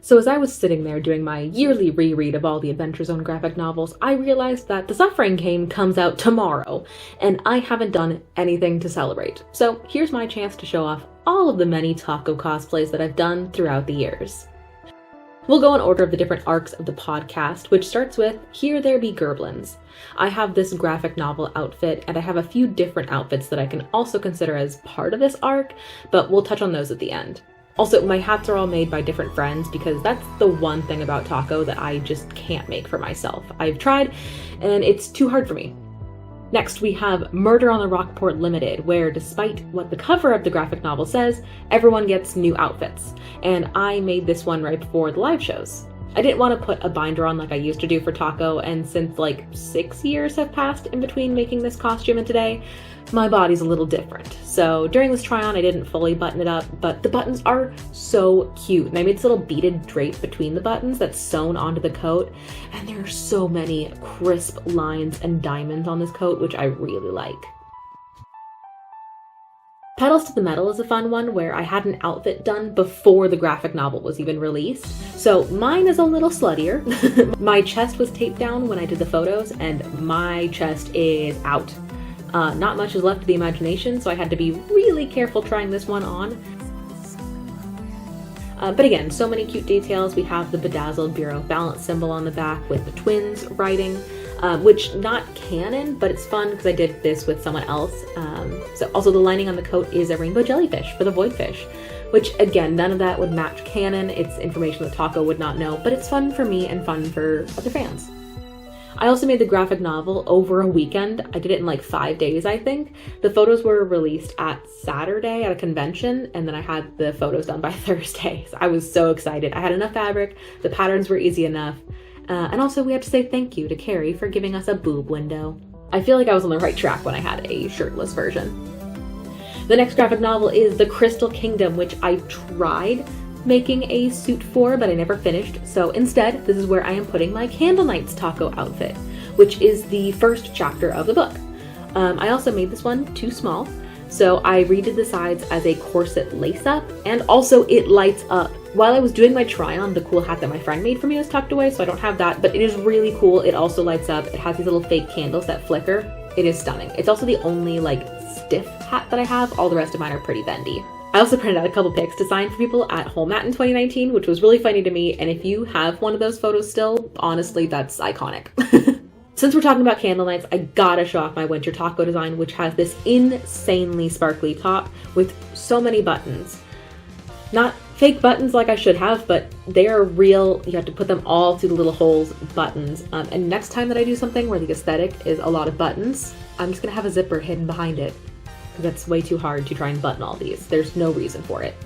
So as I was sitting there doing my yearly reread of all the Adventure Zone graphic novels, I realized that The Suffering Game comes out tomorrow, and I haven't done anything to celebrate. So here's my chance to show off all of the many Taako cosplays that I've done throughout the years. We'll go in order of the different arcs of the podcast, which starts with Here There Be Gerblins. I have this graphic novel outfit, and I have a few different outfits that I can also consider as part of this arc, but we'll touch on those at the end. Also, my hats are all made by different friends because that's the one thing about Taako that I just can't make for myself. I've tried, and it's too hard for me. Next, we have Murder on the Rockport Limited, where despite what the cover of the graphic novel says, everyone gets new outfits. And I made this one right before the live shows. I didn't want to put a binder on like I used to do for Taako, and since like 6 years have passed in between making this costume and today, my body's a little different. So during this try-on, I didn't fully button it up, but the buttons are so cute. And I made this little beaded drape between the buttons that's sewn onto the coat. And there are so many crisp lines and diamonds on this coat, which I really like. Petals to the Metal is a fun one where I had an outfit done before the graphic novel was even released. So mine is a little sluttier. My chest was taped down when I did the photos, and my chest is out. Not much is left to the imagination, so I had to be really careful trying this one on. But again, so many cute details. We have the bedazzled Bureau of Balance symbol on the back with the twins writing, which not canon, but it's fun because I did this with someone else. So also the lining on the coat is a rainbow jellyfish for the voidfish, which again, none of that would match canon. It's information that Taako would not know, but it's fun for me and fun for other fans. I also made the graphic novel over a weekend. I did it in like 5 days, I think. The photos were released at Saturday at a convention, and then I had the photos done by Thursday. So I was so excited. I had enough fabric, the patterns were easy enough, and also we have to say thank you to Carrie for giving us a boob window. I feel like I was on the right track when I had a shirtless version. The next graphic novel is The Crystal Kingdom, which I tried making a suit for, but I never finished. So instead, this is where I am putting my Candle Knight's Taako outfit, which is the first chapter of the book. I also made this one too small, so I redid the sides as a corset lace-up, and also it lights up. While I was doing my try-on, the cool hat that my friend made for me was tucked away, so I don't have that, but it is really cool. It also lights up. It has these little fake candles that flicker. It is stunning. It's also the only like stiff hat that I have. All the rest of mine are pretty bendy. I also printed out a couple pics to sign for people at Home Mat in 2019, which was really funny to me, and if you have one of those photos still, honestly, that's iconic. Since we're talking about candle nights, I gotta show off my winter Taako design, which has this insanely sparkly top with so many buttons. Not fake buttons like I should have, but they are real. You have to put them all through the little holes buttons. And next time that I do something where the aesthetic is a lot of buttons, I'm just gonna have a zipper hidden behind it. That's way too hard to try and button all these. There's no reason for it.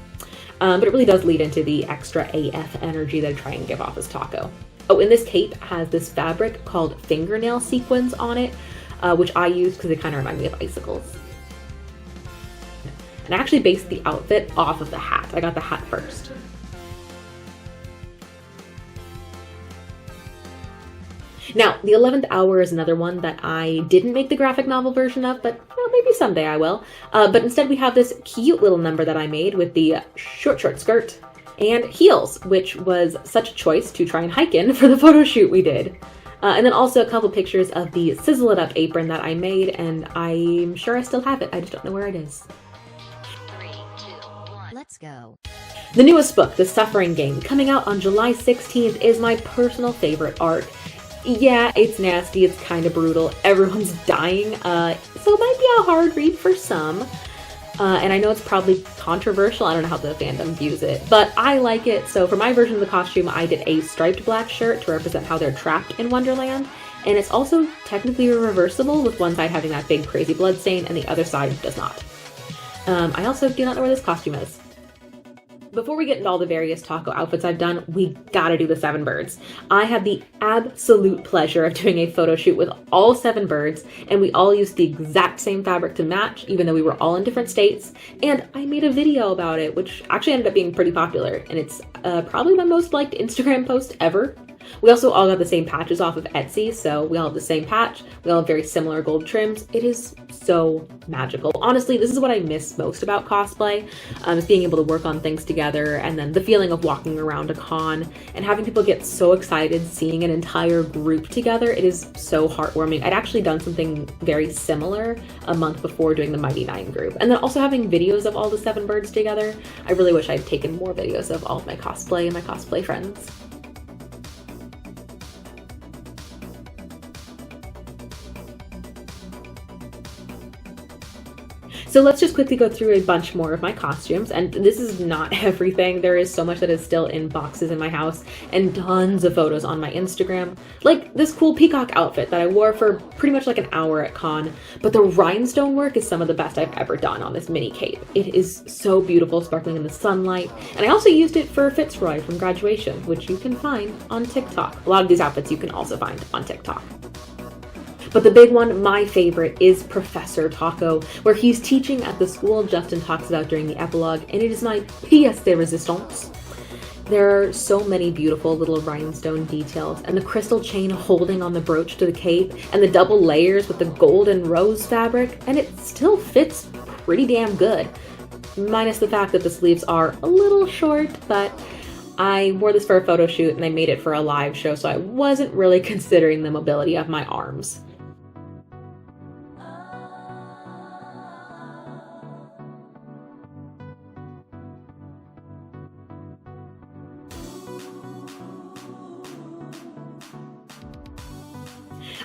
But it really does lead into the extra AF energy that I try and give off as Taako. Oh, and this cape has this fabric called fingernail sequins on it, which I use because they kind of remind me of icicles. And I actually based the outfit off of the hat. I got the hat first. Now, the 11th Hour is another one that I didn't make the graphic novel version of, but well, maybe someday I will. But instead we have this cute little number that I made with the short skirt and heels, which was such a choice to try and hike in for the photo shoot we did. And then also a couple pictures of the Sizzle It Up apron that I made, and I'm sure I still have it. I just don't know where it is. 3, 2, 1, let's go. The newest book, The Suffering Game, coming out on July 16th, is my personal favorite arc. Yeah, it's nasty, it's kind of brutal, everyone's dying, so it might be a hard read for some. And I know it's probably controversial, I don't know how the fandom views it, but I like it. So for my version of the costume, I did a striped black shirt to represent how they're trapped in Wonderland, and it's also technically reversible, with one side having that big crazy blood stain and the other side does not. I also do not know where this costume is. Before we get into all the various Taako outfits I've done, we gotta do the 7 birds. I had the absolute pleasure of doing a photo shoot with all 7 birds, and we all used the exact same fabric to match, even though we were all in different states, and I made a video about it, which actually ended up being pretty popular, and it's probably my most liked Instagram post ever. We also all got the same patches off of Etsy, so we all have the same patch, we all have very similar gold trims. It is so magical. Honestly, this is what I miss most about cosplay, is being able to work on things together, and then the feeling of walking around a con and having people get so excited seeing an entire group together. It is so heartwarming. I'd actually done something very similar a month before doing the Mighty Nine group, and then also having videos of all the 7 birds together. I really wish I'd taken more videos of all of my cosplay and my cosplay friends. So let's just quickly go through a bunch more of my costumes, and this is not everything. There is so much that is still in boxes in my house and tons of photos on my Instagram. Like this cool peacock outfit that I wore for pretty much like an hour at con, but the rhinestone work is some of the best I've ever done on this mini cape. It is so beautiful, sparkling in the sunlight, and I also used it for Fitzroy from graduation, which you can find on TikTok. A lot of these outfits you can also find on TikTok. But the big one, my favorite, is Professor Taako, where he's teaching at the school Justin talks about during the epilogue, and it is my pièce de résistance. There are so many beautiful little rhinestone details, and the crystal chain holding on the brooch to the cape, and the double layers with the gold and rose fabric, and it still fits pretty damn good. Minus the fact that the sleeves are a little short, but I wore this for a photo shoot and I made it for a live show, so I wasn't really considering the mobility of my arms.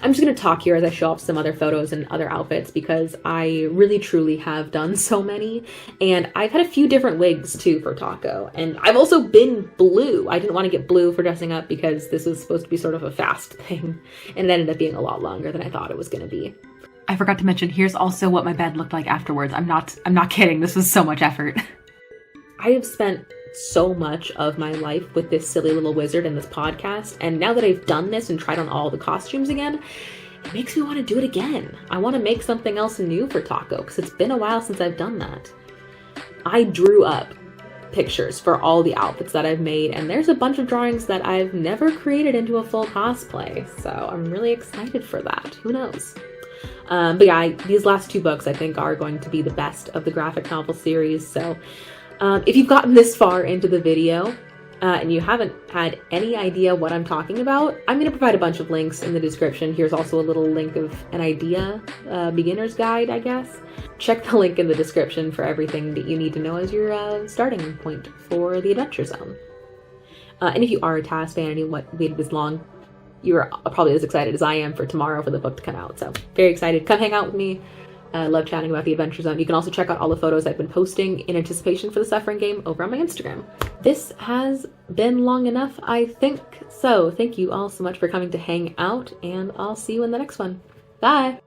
I'm just going to talk here as I show off some other photos and other outfits because I really truly have done so many, and I've had a few different wigs too for Taako, and I've also been blue. I didn't want to get blue for dressing up because this was supposed to be sort of a fast thing, and it ended up being a lot longer than I thought it was going to be. I forgot to mention, here's also what my bed looked like afterwards. I'm not kidding. This was so much effort. I have spent so much of my life with this silly little wizard and this podcast, and now that I've done this and tried on all the costumes again, it makes me want to do it again. I want to make something else new for Taako because it's been a while since I've done that. I drew up pictures for all the outfits that I've made, and there's a bunch of drawings that I've never created into a full cosplay, so I'm really excited for that. Who knows? But yeah, these last 2 books I think are going to be the best of the graphic novel series, so if you've gotten this far into the video and you haven't had any idea what I'm talking about, I'm going to provide a bunch of links in the description. Here's also a little link of an idea, beginner's guide, I guess. Check the link in the description for everything that you need to know as your starting point for the Adventure Zone. And if you are a TAS fan and you waited this long, you're probably as excited as I am for tomorrow for the book to come out. So very excited. Come hang out with me. I love chatting about the Adventure Zone. You can also check out all the photos I've been posting in anticipation for the Suffering Game over on my Instagram. This has been long enough, I think. So thank you all so much for coming to hang out, and I'll see you in the next one. Bye!